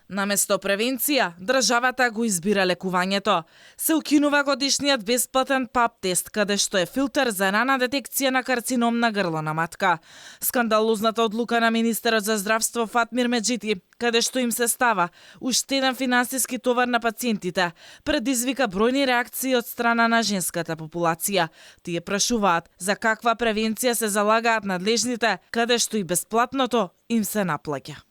Наместо превенција, државата го избира лекувањето. Се укинува годишниот бесплатен ПАП тест, каде што е филтер за рана детекција на карцином на грлена матка. Скандалозната одлука на министерот за здравство Фатмир Меджити, каде што им се става уште еден финансиски товар на пациентите, предизвика бројни реакции од страна на женската популација. Тие прашуваат за каква превенција се залагаат надлежните, каде што и бесплатното им се наплаќа.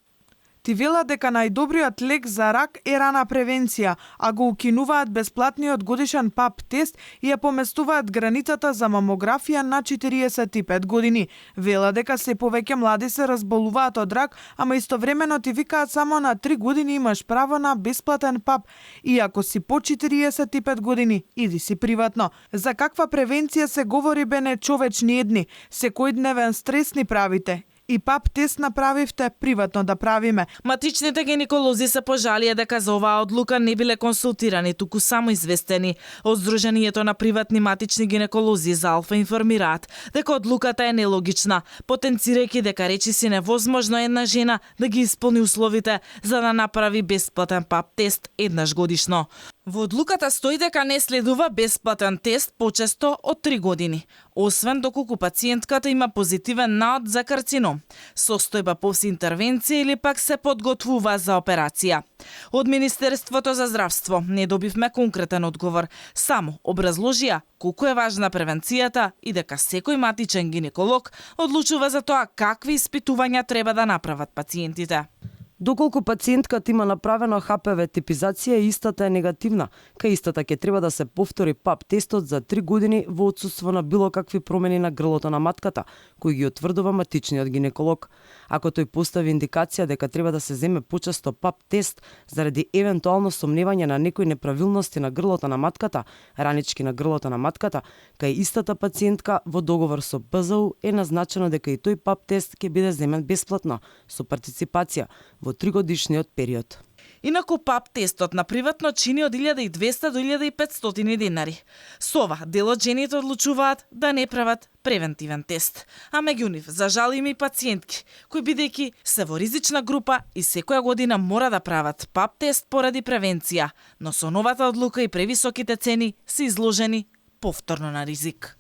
Ти велат дека најдобриот лек за рак е рана превенција, а го укинуваат бесплатниот годишен ПАП тест и ја поместуваат границата за мамографија на 45 години. Велат дека се повеќе млади се разболуваат од рак, ама истовремено ти викаат само на 3 години имаш право на бесплатен ПАП. И ако си по 45 години, иди си приватно. За каква превенција се говори бе нечовечни едни? Секојдневен стрес ни правите. И ПАП тест направивте приватно да правиме. Матичните гинеколози се пожалија дека за оваа одлука не биле консултирани, туку само известени. Од Сдруженијето на приватни матични гинеколози за Алфа информираат дека одлуката е нелогична, потенцирајќи дека речиси невозможно една жена да ги исполни условите за да направи бесплатен ПАП тест еднаш годишно. Во одлуката стои дека не следува бесплатен тест почесто од 3 години, освен доколку пациентката има позитивен наод за карцином, состојба после интервенција или пак се подготвува за операција. Од Министерството за здравство не добивме конкретен одговор, само образложија колку е важна превенцијата и дека секој матичен гинеколог одлучува за тоа какви испитувања треба да направат пациентите. Доколку пациентката има направено ХПВ типизација и истата е негативна, кај истата ќе треба да се повтори ПАП тестот за 3 години во отсуство на било какви промени на грлото на матката, кои ги утврдува матичниот гинеколог. Ако тој постави индикација дека треба да се земе почесто ПАП тест заради евентуално сомневање на некои неправилности на грлото на матката, ранички на грлото на матката, кај истата пациентка во договор со ПЗУ е назначено дека и тој ПАП тест ќе биде земен бесплатно со партиципација во 3-годишниот период. Инаку ПАП тестот на приватно чини од 1200 до 1500 денари. Со ова, дел од жените одлучуваат да не прават превентивен тест. А меѓу нив, за жал има и пациентки, кои бидејќи се во ризична група и секоја година мора да прават ПАП тест поради превенција, но со новата одлука и превисоките цени се изложени повторно на ризик.